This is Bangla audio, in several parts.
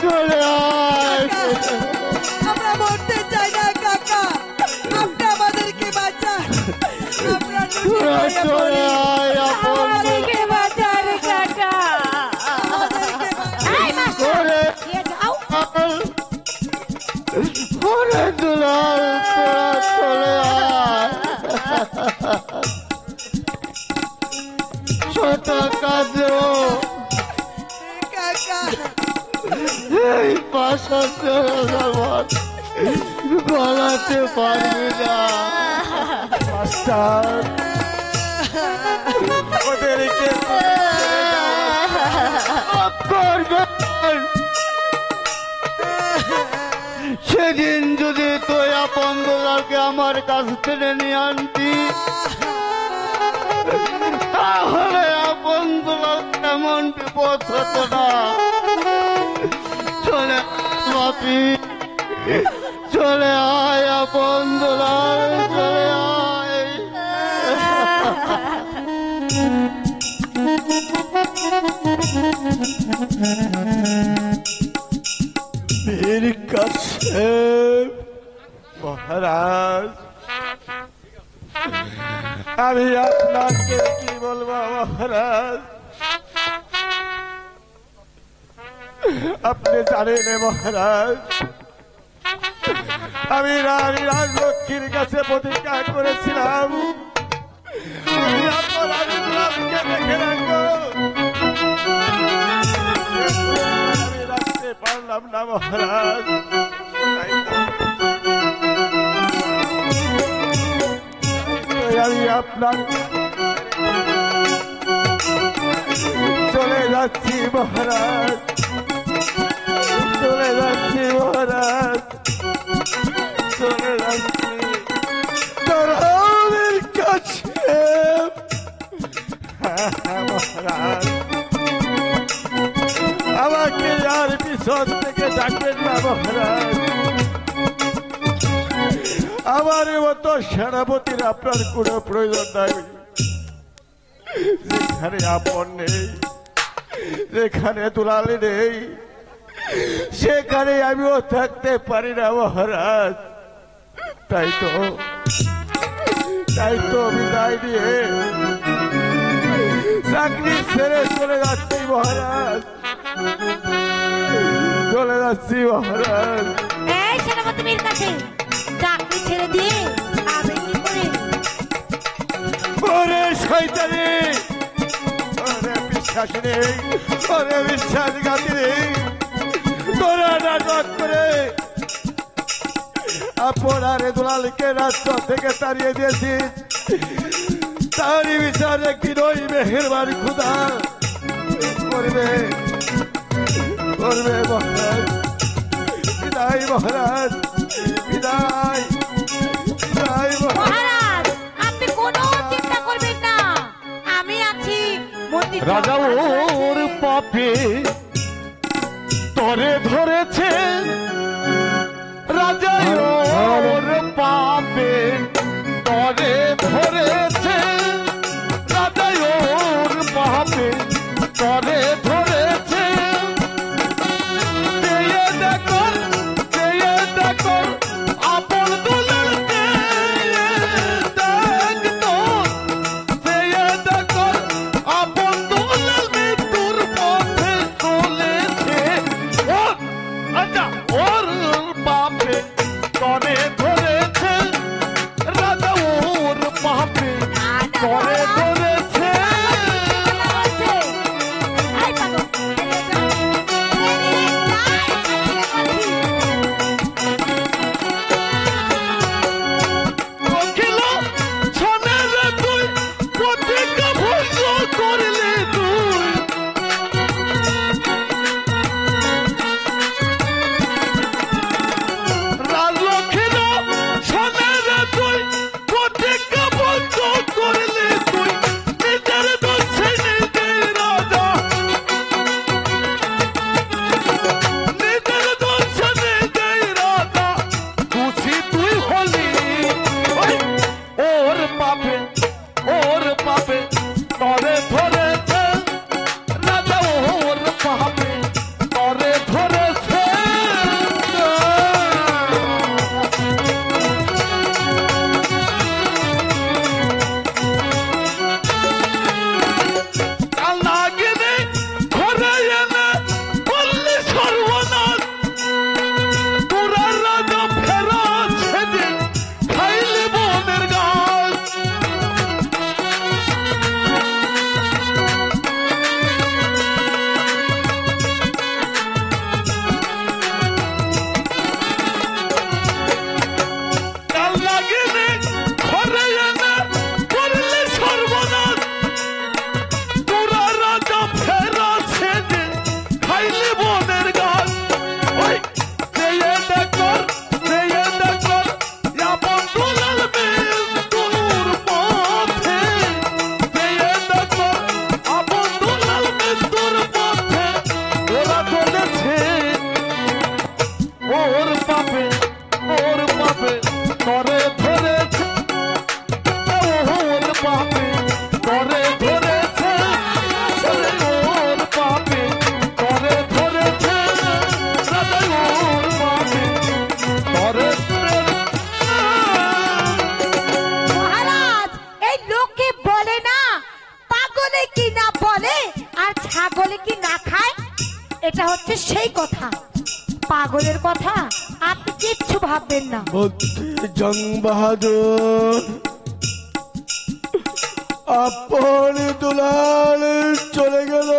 চলে আয়। আমরা মরতে চাই না কাকা, আপনি আমাদেরকে বাঁচান। তোরা চলে আয় আপন আমাদেরকে বাঁচান কাকা। ওরে দুলাল তোরা চলে আয়। ছোট কাজে কাকা এই পাশা আমার গলাতে পারবি না। মাস্টার ওদেরকে করবেন। সেদিন যদি তুই আপন দোলাকে আমার কাছ থেকে নিয়ে আনতি, তাহলে আপন দোলার তেমন বিপদ হতো না। চলে বাপি, চলে আয় আপন দোলার, চলে আয়। বীর কাশেম মহারাজ, আমি আপনাকে কি বলবো মহারাজ? আপনি জানেন মহারাজ, আমি রানী রাজলক্ষ্মীর কাছে প্রতিজ্ঞা করেছিলাম দেখে রাখবো। আমি রাখতে পারলাম না মহারাজ। আমি আপনার চলে যাচ্ছি মহারাজ, চলে যাচ্ছি মহারাজ, চলে যাচ্ছি তোর কাছে মহারাজ। আমাকে আর পিছন থেকে ডাকবেন না মহারাজ। আমার মতো সেনাপতির আপনার কোনো প্রয়োজন নাই। যেখানে আপন নেই, যেখানে দুলালি নেই, সেখানে আমিও থাকতে পারি না মহারাজ। তাই তো বিদায় দিয়ে চাকরি ছেড়ে চলে যাচ্ছি মহারাজ, চলে যাচ্ছি মহারাজ। এই সেনাপতি বীর কাশেম, চাকরি ছেড়ে দিয়ে আমি কি করে? ওরে শয়তানি, ওরে বিশ্বাসী নেই, ওরে বিশ্বাসঘাতী নেই, তোরা নাটক করে আপনার দুলালকে রাষ্ট্র থেকে তাড়িয়ে দিয়েছিস। তারই বিচার একদিন ওই মেহেরবান খুদা করবে, করবে মহারাজ। বিদায় মহারাজ, বিদায়, বিদায় মহারাজ। আপনি কোনো চিন্তা করবেন না, আমি আছি। রাজা ওর পাপে তরে ধরেছে, রাজা ওর পাপে তরে ধরেছে, রাজা ওর পাপে তরে ধরেছে। দেখো আপন দুলালকে, দেখো আপন দুলাল মৃত্যুর পথে চলেছে। ওর পাপে তরে ধরেছে, রাজা ওর পাপে কি না বলে আর ছাগলে কি না খায়, এটা হচ্ছে সেই কথা। পাগলের কথা আপনি কিচ্ছু ভাববেন না। মন্ত্রী জং বাহাদুর আপন দুলাল চলে গেল,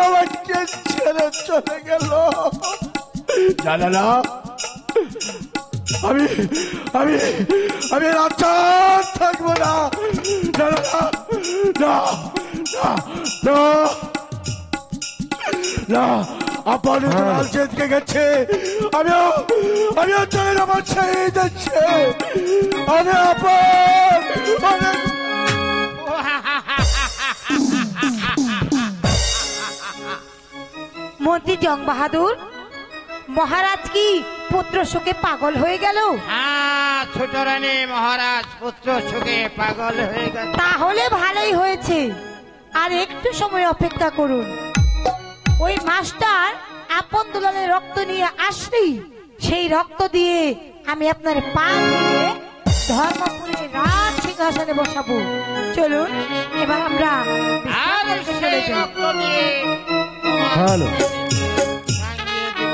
আমাকে ছেড়ে চলে গেল। জানা না আমি আমি আমি রাজা থাকবো না, জানা না, না না না, আপন দুলাল চেতকে গেছে, আমিও চলে যাবো, ছেড়ে যাচ্ছে আমি আপন মন্ত্রী জং বাহাদুর, মহারাজ কি পুত্র শোকে পাগল হয়ে গেল? হ্যাঁ ছোট রানী, মহারাজ পুত্র শোকে পাগল হয়ে গেল। তাহলে ভালোই হয়েছে, আর একটু সময় অপেক্ষা করুন। ওই মাস্টার আপন দুলালের রক্ত নিয়ে আসলেই সেই রক্ত দিয়ে আমি আপনার পা দিয়ে ধর্মপুরে রাজ সিংহাসনে বসাবো। চলুন এবার আমরা আর বিশ্রাম করতে চলে সেই যাই। রক্ত দিয়ে তোমার ভালো। ভাঙিয়ে দেব।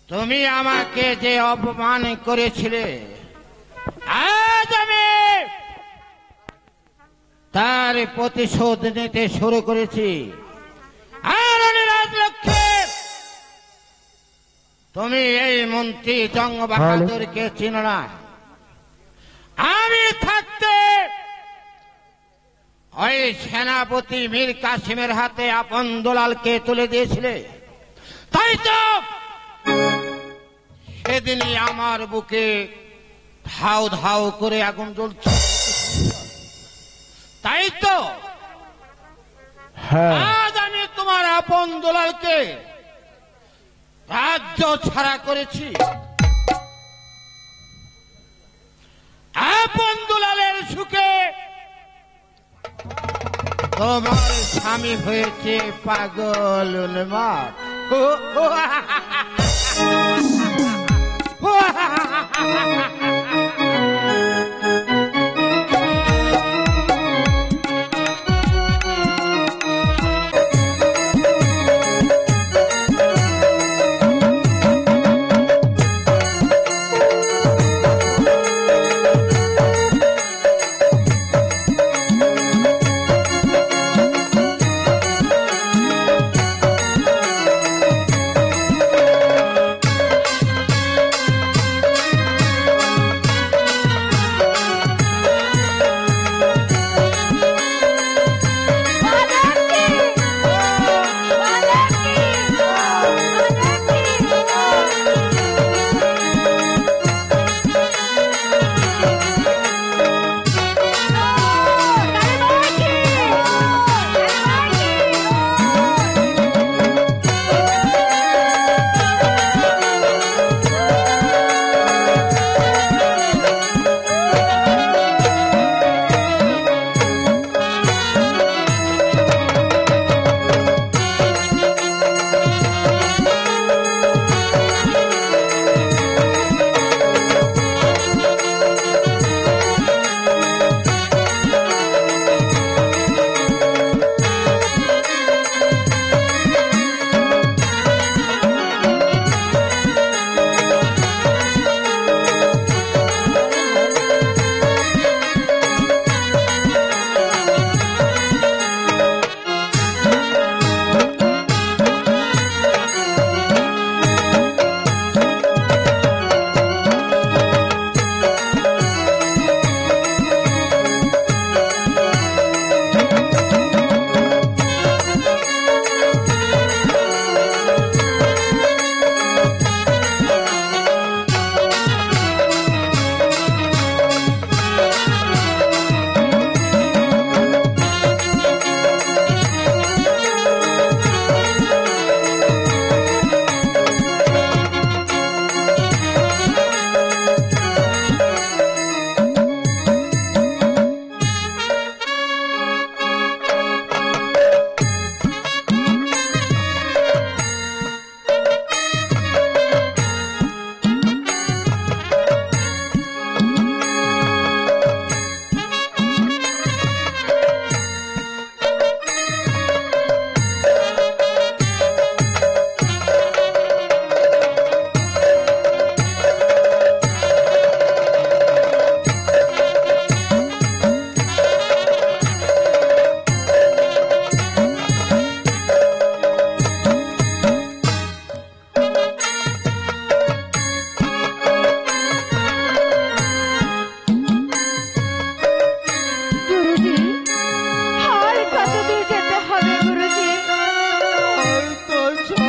তুমি আমাকে যে অপমান করেছিলে, আজ আমি তার প্রতিশোধ নিতে শুরু করেছি। আর রাজলক্ষ্মী, তুমি এই মন্ত্রী জং বাহাদুরকে চিনো না। আমি থাকতে ওই সেনাপতি মীর কাসিমের হাতে আপন দুলালকে তুলে দিয়েছিলে, তাই তো সেদিনই আমার বুকে ধাউ ধাউ করে আগুন জ্বলছে। তাই তো হ্যাঁ আজ আমি তোমার আপন দুলালকে রাজ্য ছাড়া করেছি। আপন দুলালের সুখে তোমার স্বামী হয়েছে পাগল উন্মাদ।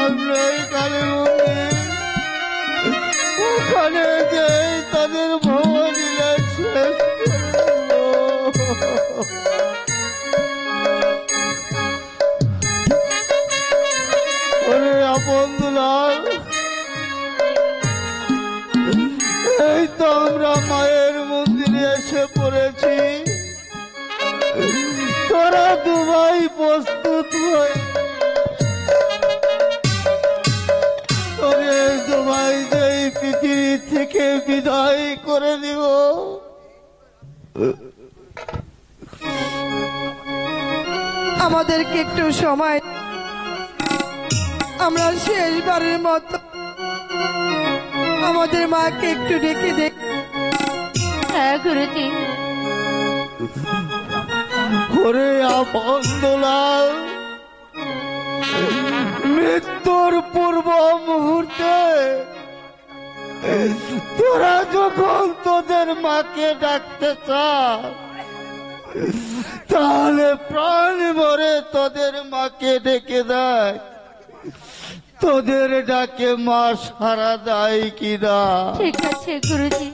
সামনেই কালী মন্দির, ওখানে যে তাদের ভবনীলা শেষ করবো। ওরে আপন দুলাল, এই তো আমরা মায়ের মন্দিরে এসে পড়েছি। তোরা দুবাই প্রস্তুত হয়ে তোদের দুবাই এই পৃথিবী থেকে বিদায় করে দিব। আমাদেরকে একটু সময়, আমরা শেষবারের মতো আমাদের মাকে একটু ডেকে দেখ। হ্যাঁ গুরুজি। ওরে আপন দুলাল, মৃত্যুর পূর্ব মুহূর্তে তোরা যখন তোদের মাকে ডাকতে চাস, তাহলে প্রাণ ভরে তোদের মাকে ডেকে দেয়। তোদের ডাকে মা সারা দেয় কিনা? ঠিক আছে গুরুজি।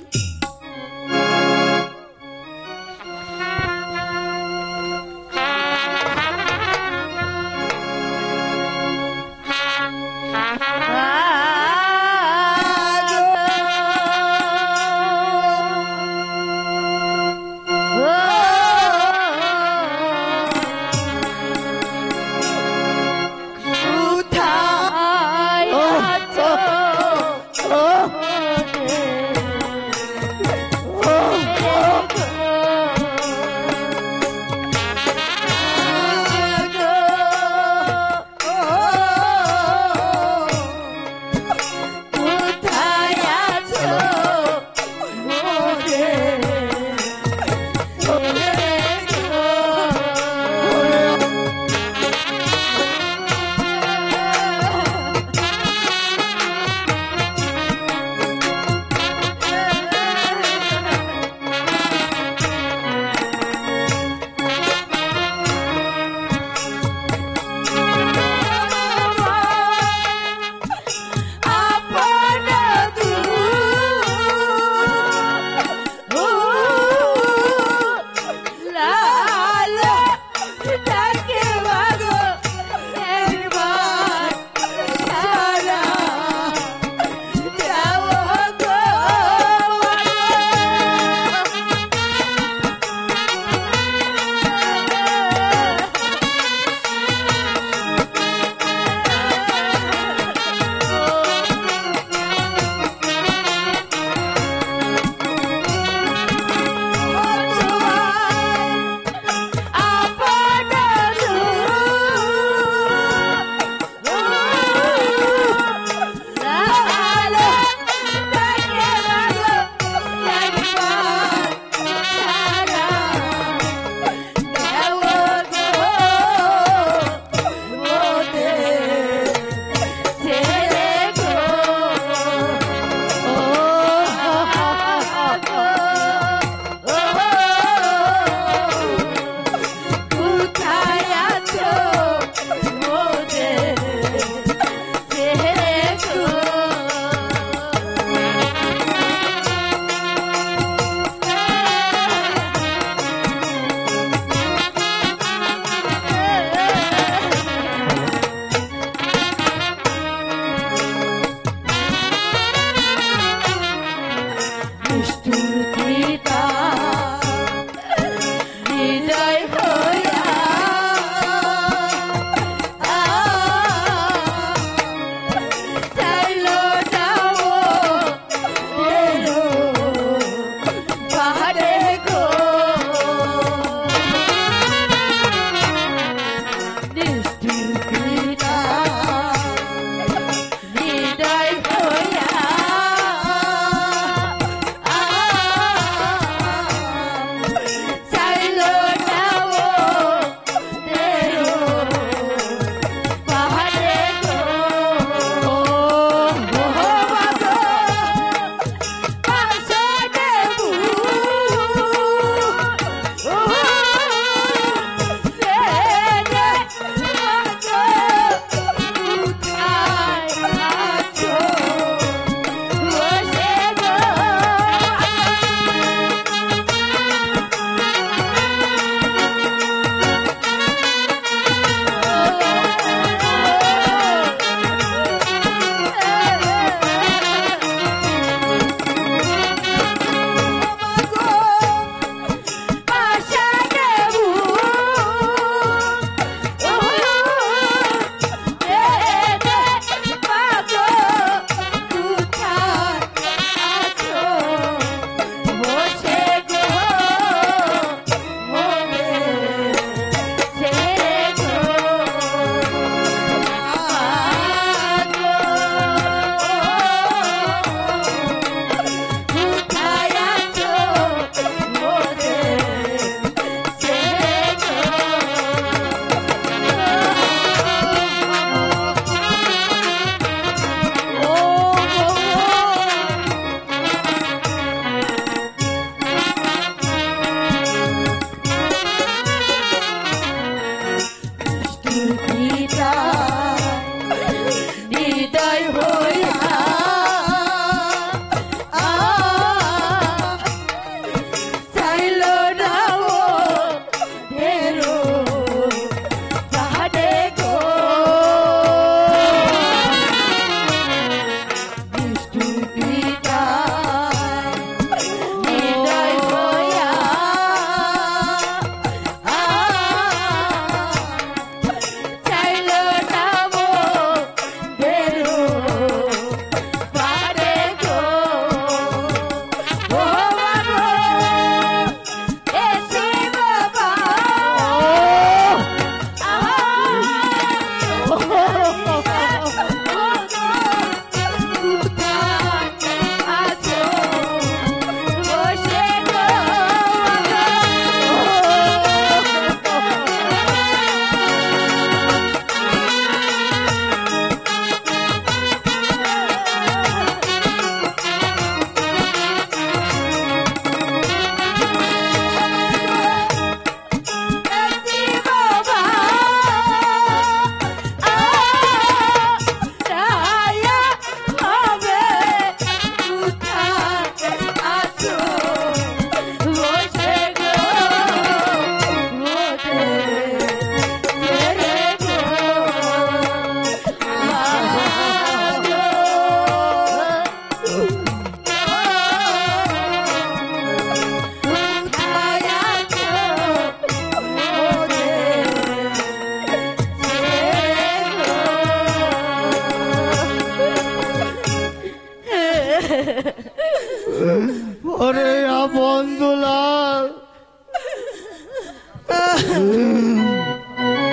ওরে আপন দুলাল,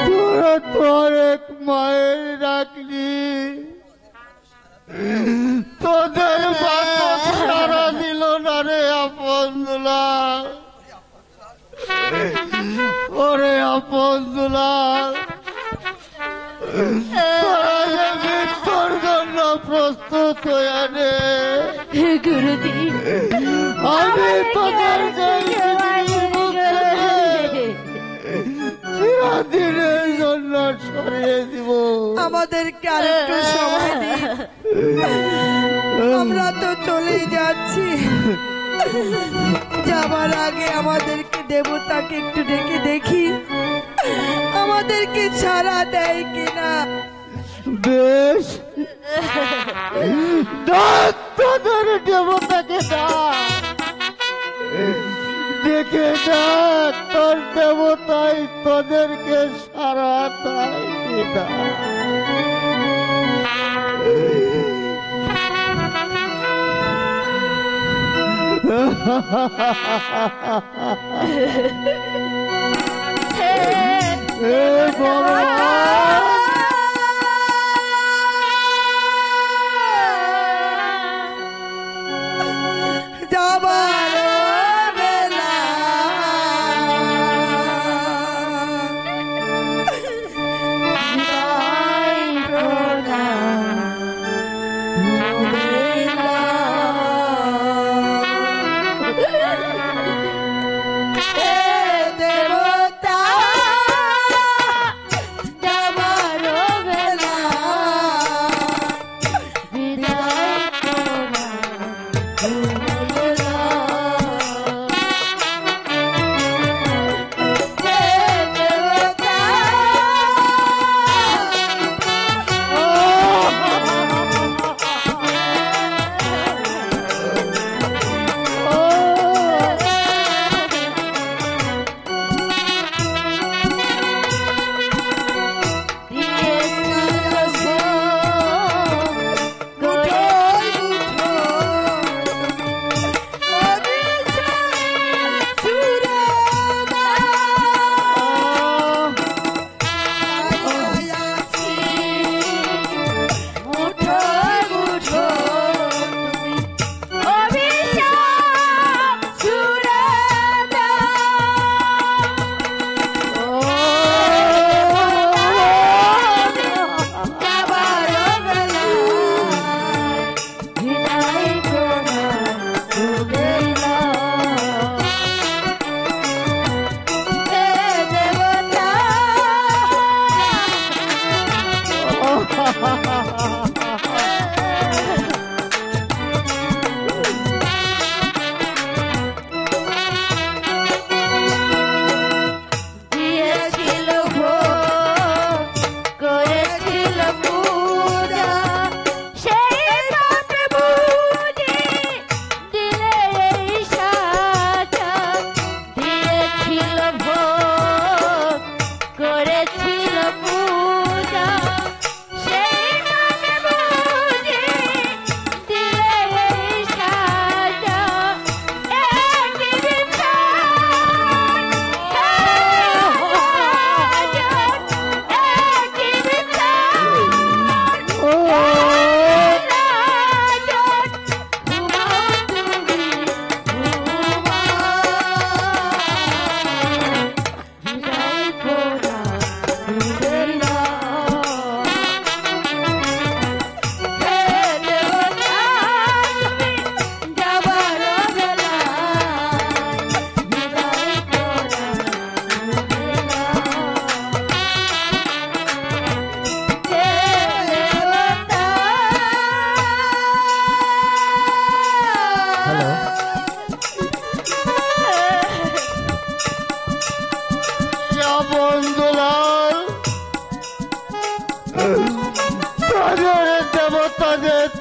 তোরা তোর এক মায়ের ডাকলি, তোদের বাচ্চা সারা দিল না রে আপন দুলাল। ওরে আপন দুলাল, তোরা যে মৃত্যুর জন্য প্রস্তুত হয়ে নে। গুরুদেব, আমি তোদের চিরদিনের জন্য সরিয়ে দিব। আমাদেরকে আরেকটু সময় দিন, আমরা তো চলেই যাচ্ছি। যাবার আগে আমাদেরকে দেবতাকে একটু ডেকে দেখি আমাদেরকে ছাড়া দেয় কিনা। বেশ, ডাক তোদের দেবতাকে ডাক, দেখে ডাক তোর দেবতাই তোদেরকে সারা দেয় কিনা। হে ভগবান, যাবার বেলা দেবতা যাবার বেলা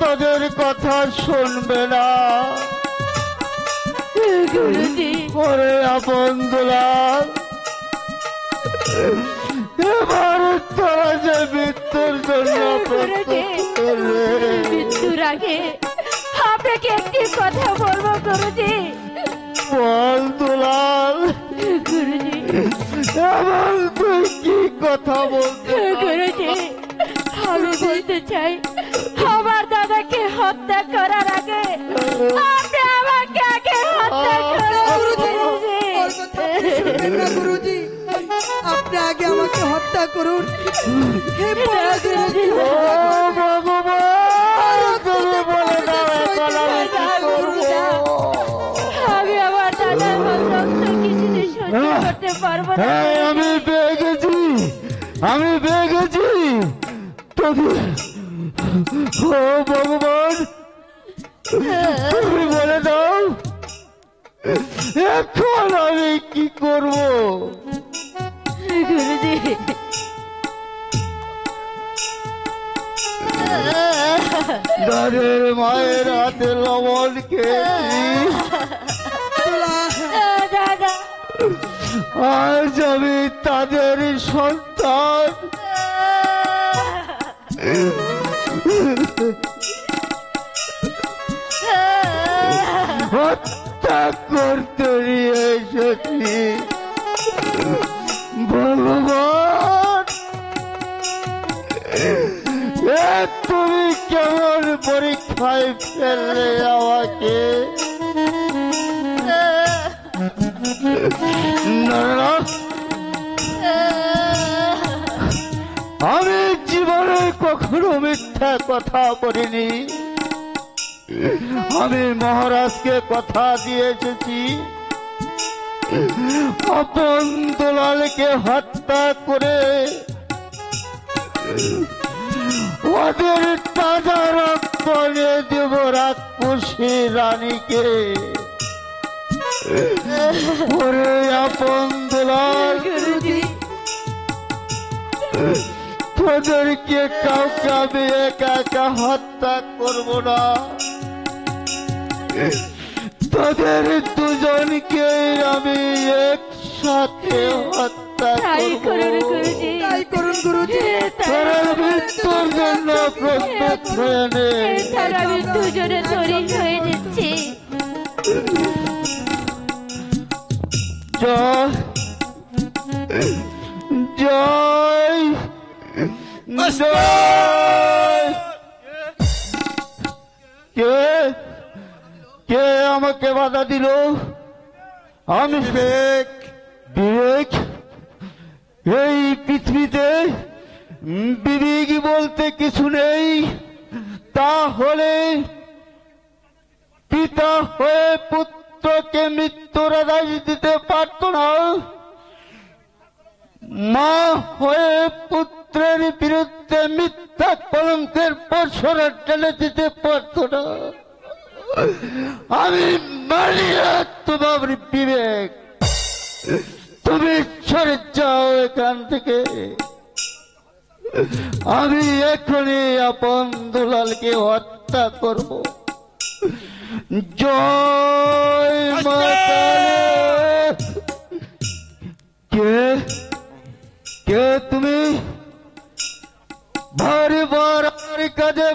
তোদের কথা শুনবে না। ওরে আপন দুলাল, এবার তোরা যে মৃত্যুর জন্য প্রস্তুত করবে, মৃত্যুর আগে আপনাকে একটি কথা বলবো গুরুজি। বল দুলাল, গুরুজি, এমন তুই কি কথা বলতে? গুরুজি, আমি বলতে চাই আমার দাদাকে হত্যা করার আগে আপনি আমাকে আগে হত্যা করুন গুরুজি, গুরুজি। ওর কথা আপনি শুনবেন না গুরুজি। আপনি আগে আমাকে হত্যা করুন। হে গুরুজি, ও ভগবান, তুমি বলে দাও এখন আমি কি করবো? আমি আমার দাদার রক্ত কিছুতে সহ্য করতে পারবো না। হ্যাঁ, আমি পেয়ে গেছি, আমি পেয়ে গেছি তোদের। ও ভগবান, তুমি বলে দাও এখন আমি কি করবো? গুরুজি, দাদের মায়ের হাতে লবণ খেয়েছি, দাদা, আজ আমি তাদের সন্তান। হত্যা করতে নিয়ে এসেছি। ভগবান, এ তুমি কেমন পরীক্ষায় ফেললে আমাকে? না না, আমি জীবনে কখনো মিথ্যা কথা বলিনি। আমি মহারাজকে কথা দিয়ে এসেছি, আপন দুলালকে হত্যা করে ওদের তাজা রক্ত নিয়ে দেব রাক্ষসী রানীকে। ওরে আপন দুলাল, গুরুজি, তোদেরকে কাউকে আমি একা একা হত্যা করব না, তোদের দুজনকে আমি একসাথে হত্যা তাই করুন করব। গুরুজি, তাই করুন গুরুজি। তোরা মৃত্যুর জন্য প্রস্তুত হয়ে নে। তার আমি দুজনে তৈরি হয়ে যাচ্ছি। জয় জয় জয়। কে কে আমাকে বাধা দিল? আমি বিবেক। বিবেক? এই পৃথিবীতে বিবেক বলতে কিছু নেই। তাহলে পিতা হয়ে পুত্রকে মৃত্যুর আদেশ দিতে পারত না, মা হয়ে পুত্রের বিরুদ্ধে মিথ্যা কলঙ্কের পরশরা টেনে দিতে পারত না। আমি মানি না তোমার বিবেক, তুমি সরে যাও এখান থেকে। আমি এখনই আপন দুলালকে হত্যা করব। জয় মাতা। কে কে তুমি? ভারী বার কাজে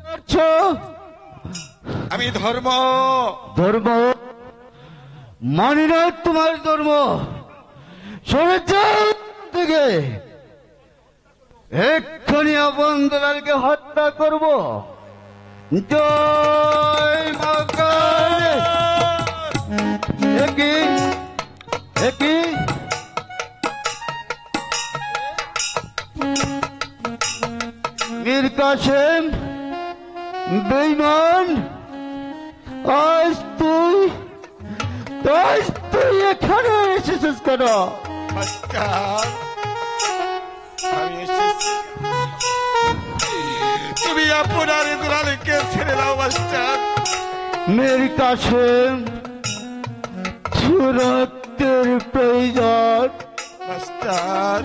করছো? আমি ধর্ম। ধর্ম মানি না তোমার ধর্ম, সরে যাও থেকে। এক্ষুনি আপন দুলালকে হত্যা করব। জয় মা কালী। একই একই মীর কাসেম বেঈমান, আজ তুই এখানে এসেছিস কেন? মাস্টার, আমি এসেছি। তুমি আপনার দুলালকে ছেড়ে দাও মাস্টার। মীর কাসেম, রক্তের প্রয়োজন। মাস্টার,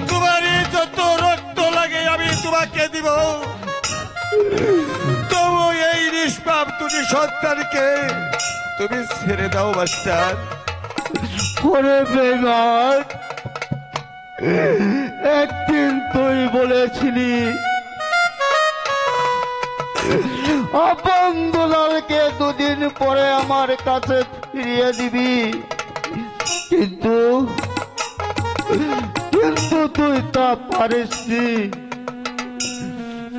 তোমার যত রক্ত লাগে আমি তোমাকে দিব, তবু এই নিষ্পাপ তুমি সন্তানকে তুমি ছেড়ে দাও মাস্টার। ওরে বেঈমান, একদিন তুই বলেছিলি আপন দুলালকে দুদিন পরে আমার কাছে ফিরিয়ে দিবি, কিন্তু কিন্তু তুই তা পারিসনি।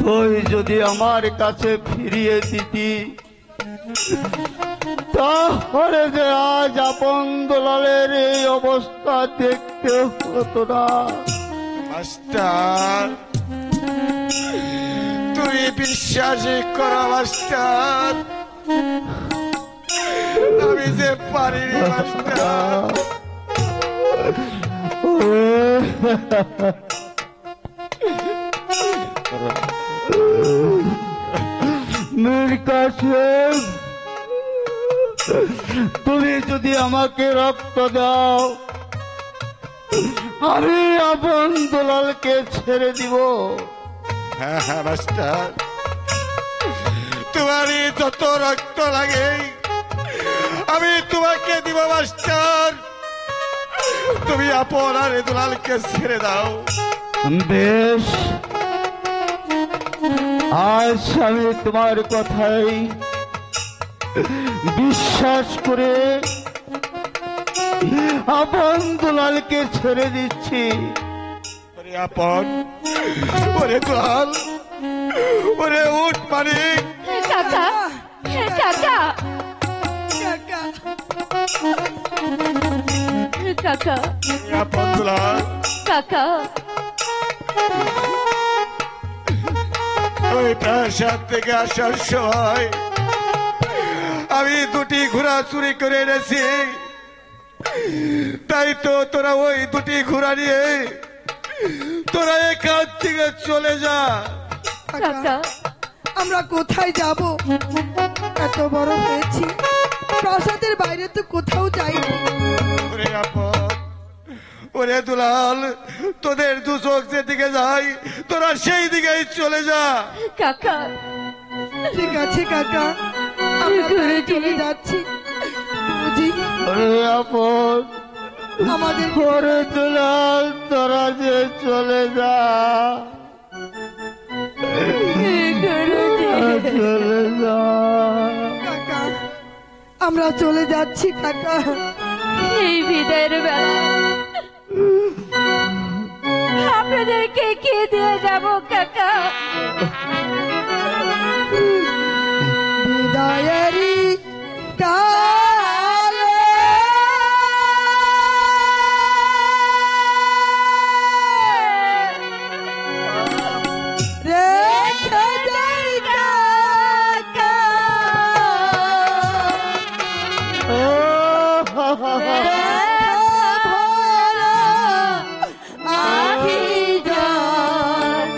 তুই যদি আমার কাছে ফিরিয়ে দিতি, তাহলে যে আজ আপন দুলালের এই অবস্থা দেখতে হতো না। মাস্টার, তুমি বিশ্বাস করো মাস্টার, আমি যে পারিনি মাস্টার। মীর কাসেম, তুমি যদি আমাকে রক্ত দাও, আমি আপন দুলালকে ছেড়ে দিব। হ্যাঁ হ্যাঁ মাস্টার, তোমারই যত রক্ত লাগে আমি তোমাকে দিব মাস্টার। তুমি আপন আর দুলালকে ছেড়ে দাও। বেশ, আজ আমি তোমার কথাই বিশ্বাস করে আপন দুলালকে ছেড়ে দিচ্ছি। ওরে আপন, ওরে দুলাল, ওরে উঠ মানিক। কাকা কাকা কাকা, কাকা আপন দুলাল, কাকা ওই প্রাসাদ থেকে আসার সময় আমি দুটি ঘোড়া চুরি করে এনেছি, তাই তো তোরা ওই দুটি ঘোড়া নিয়ে তোরা এখান থেকে চলে যা। কাকা আমরা কোথায় যাব? এত বড় হয়েছি, প্রাসাদের বাইরে তো কোথাও যাইনি। ওরে আপন, ওরে দুলাল, তোদের দু চোখ যেদিকে যায় তোরা সেই দিকেই চলে যা। কাকা ঠিক আছে কাকা, আমরা তাই চলে যাচ্ছি। বুঝি ওরে আপন, আমাদের ওরে দুলাল, তোরা যে চলে যা, চলে যা। কাকা, আমরা চলে যাচ্ছি কাকা। এই বিদায়ের বেলা আপনাদেরকে কি দিয়ে যাব কাকা? বিদায়েরই কালে রেখে যাই কাকা। ও আখি যান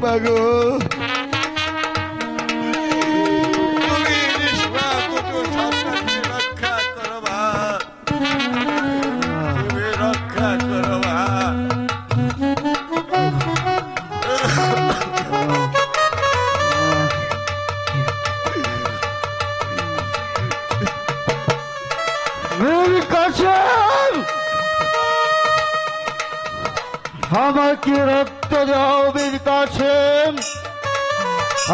মাগো তুমি নিষ্পাপ সন্তানকে রক্ষা করো মা, তুমি রক্ষা করো মা। আমাকে রক্ত দাও বীর কাসেম,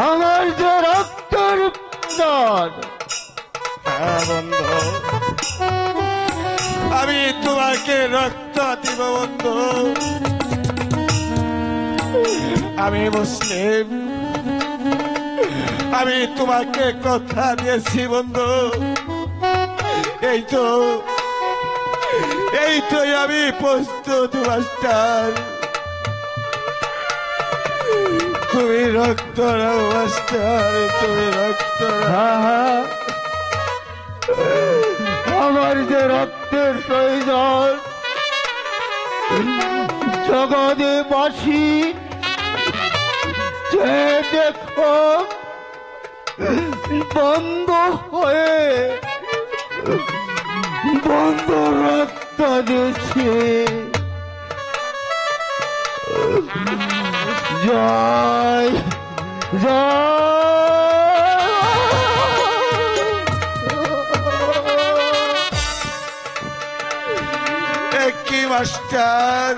আমার যে রক্তের দান। হ্যাঁ বন্ধু, আমি তোমাকে রক্ত দিব বন্ধু। আমি মুসলিম, আমি তোমাকে কথা দিয়েছি বন্ধু। এই তো আমি প্রস্তুত মাস্টার। তুমি রক্ত রাও মাস্টার, তুমি রক্ত রাও। আমার যে রক্তের প্রয়োজন, জগতে বাসি যে দেখো বন্ধ হয়ে বন্ধ রক্ত দিচ্ছে। জয় জয়। কি মাস্টার,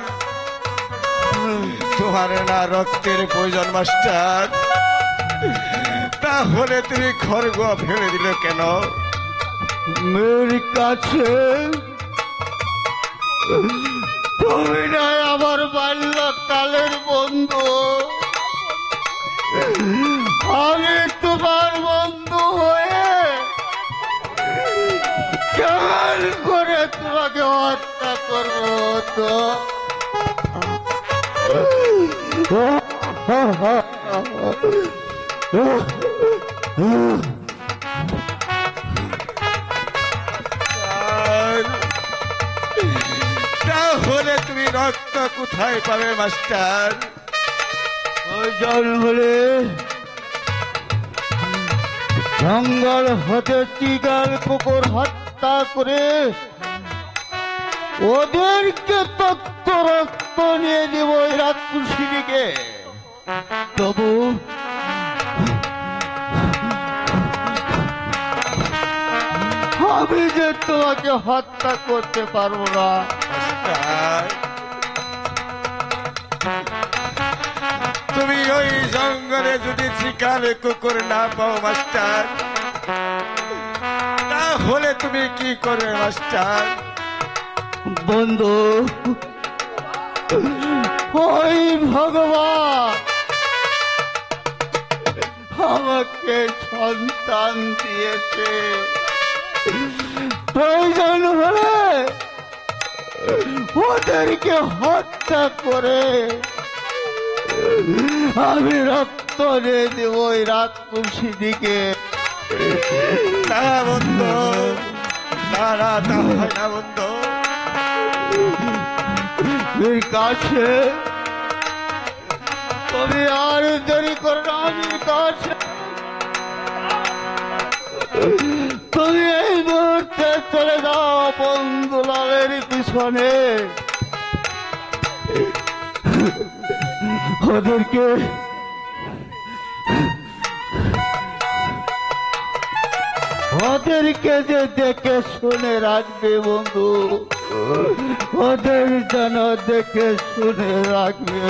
তোমার না রক্তের প্রয়োজন মাস্টার, তাহলে তুমি খড়গ ফেলে দিল কেন? মেয়ের কাছে তুমি নাই আমার বাল্যকালের বন্ধু, আমি তোমার বন্ধু হয়ে কেমন করে তোমাকে হত্যা করবো? তো তাহলে তুমি রক্ত কোথায় পাবে মাস্টার? প্রয়োজন হলে জঙ্গল হতে চিগাল কুকুর হত্যা করে ওদেরকে তত্ত্ব রক্ত নিয়ে দেব ওই রাক্ষসীকে। তবু আমি যে তোমাকে হত্যা করতে পারবো না। মাস্টার, তুমি ওই জঙ্গলে যদি শিকার কুকুর না পাও মাস্টার, তাহলে তুমি কি করবে মাস্টার? বন্ধু, ওই ভগবান আমাকে সন্তান দিয়েছে, প্রয়োজন হলে ওদেরকে হত্যা করে আমি রক্ত দিয়ে দেব ওই রাক্ষসী দিকে। না বন্ধু, না না, তা হয় না বন্ধু। এর কাছে তুমি আর দেরি করো না, আমার কাছে তুমি এই মুহূর্তে চলে যাও বন্ধুলালের পিছনে, ওদেরকে যে দেখে শুনে রাখবে বন্ধু, ওদের যেন দেখে শুনে রাখবে।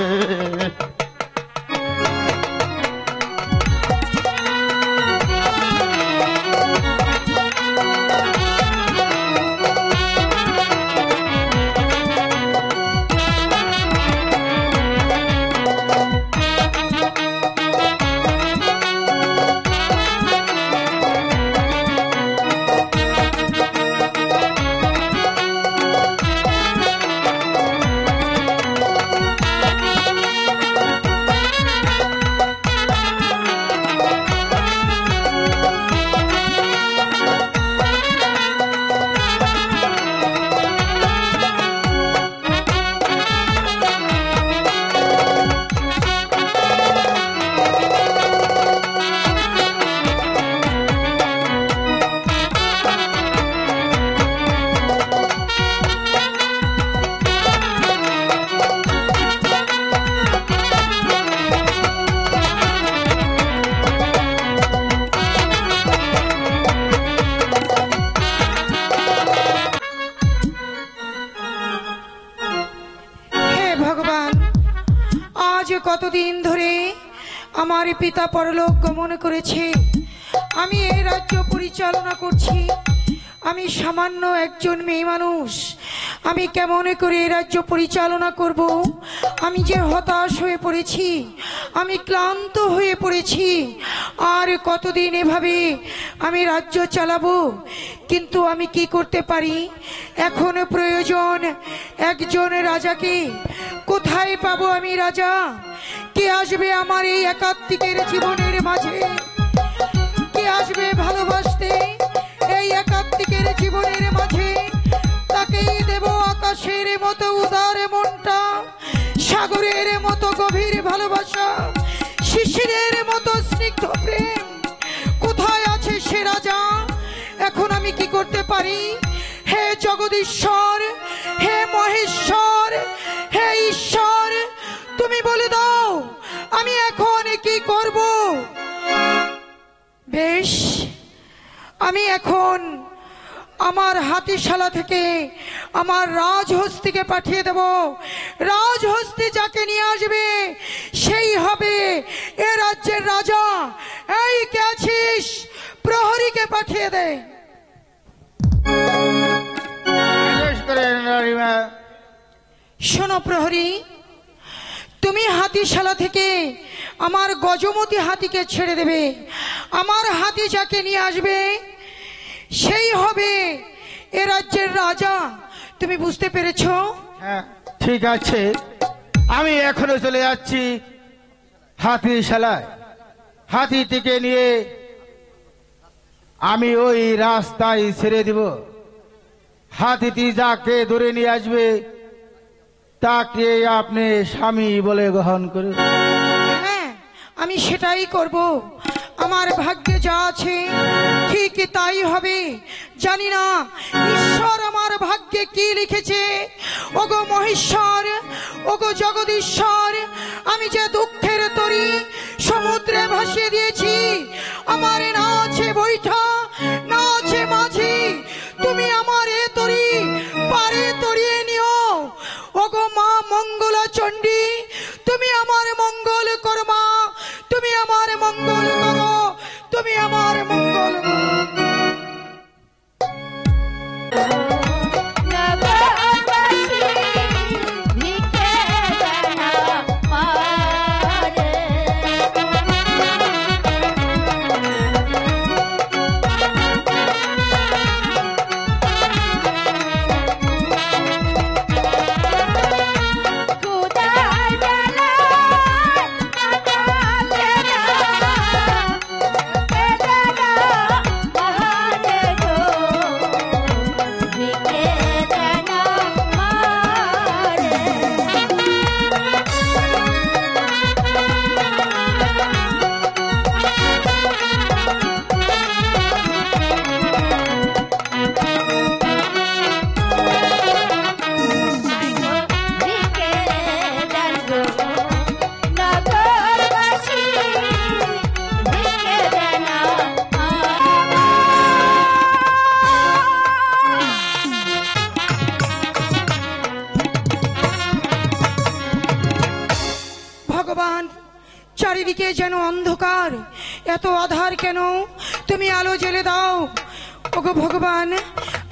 কতদিন ধরে আমার পিতা পরলোক গমন করেছে, আমি এই রাজ্য পরিচালনা করছি। আমি সামান্য একজন মেয়ে মানুষ, আমি কেমন করে এই রাজ্য পরিচালনা করব? আমি যে হতাশ হয়ে পড়েছি, আমি ক্লান্ত হয়ে পড়েছি। আর কতদিন এভাবে আমি রাজ্য চালাবো? কিন্তু আমি কি করতে পারি? এখন প্রয়োজন একজন রাজাকে। কোথায় পাবো আমি রাজা? কে আসবে আমার এই একাত্মিকের জীবনের মাঝে? কে আসবে ভালোবাসতে এই একাত্মিকের জীবনের মাঝে? তাকেই দেব আকাশের মতো উদার মনটা, সাগরের মতো গভীর ভালোবাসা, শিশিরের মতো স্নিগ্ধ প্রেম। কোথায় জগদীশ্বর, হে মহেশ্বর, হে ঈশ্বর, তুমি বলে দাও আমি এখন কি করব। বেশ, আমি এখন আমার হাতিশালা থেকে আমার রাজহস্তিকে পাঠিয়ে দেব। রাজহস্তি যাকে নিয়ে আসবে সেই হবে এ রাজ্যের রাজা। এই কে আছিস, প্রহরীকে পাঠিয়ে দে। আদেশ করেন রানীমা। শোনো প্রহরী, তুমি হাতিশালা থেকে আমার গজমতি হাতিকে ছেড়ে দেবে। আমার হাতি যাকে নিয়ে আসবে সেই হবে এ রাজ্যের রাজা। তুমি বুঝতে পেরেছো? হ্যাঁ ঠিক আছে, আমি এখনো চলে যাচ্ছি হাতিশালায়। হাতিটিকে নিয়ে আমি ওই রাস্তায় ছেড়ে দিব। হাতিটি যাকে ধরে নিয়ে আসবে তাকে আপনি স্বামী বলে গ্রহণ করুন। হ্যাঁ, আমি সেটাই করব। আমার ভাগ্যে যা আছে ঠিক তাই হবে। জানি না ঈশ্বর আমার ভাগ্যে কি লিখেছে। ওগো মহেশ্বর, ওগো জগদীশ্বর, আমি যে দুঃখের তরী সমুদ্রে ভাসিয়ে দিয়েছি, আমার না আছে বৈঠা, না আছে মাঝি, তুমি আমার এ তরী পারে তরিয়ে নিও। ওগো মা মঙ্গলা চণ্ডী, তুমি আমার মঙ্গল করো মা, তুমি আমার মঙ্গল করো, তুমি আমার মঙ্গল করো। নগরবাসী ভিক্ষে দেন আমারে। খুদার জ্বালায় নাগালে না, বেদনা মহানে গো, ভিক্ষে দেন আমারে। ভিক্ষে দেন গো নগরবাসী, ভিক্ষে দেন আমারে। ভগবান, চারিদিকে যেন অন্ধকার, এত আধার কেন? তুমি আলো জ্বেলে দাও। ওগো ভগবান,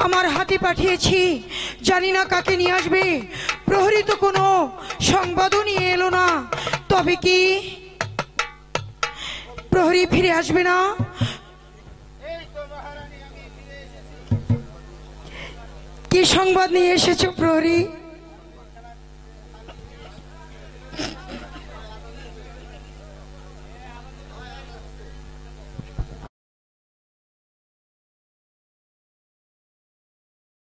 আমার হাতি পাঠিয়েছি, জানি না কাকে নিয়ে আসবে। প্রহরী তো কোনো সংবাদও নিয়ে এলো না। তবে কি প্রহরী ফিরে আসবে না? কি সংবাদ নিয়ে এসেছো প্রহরী?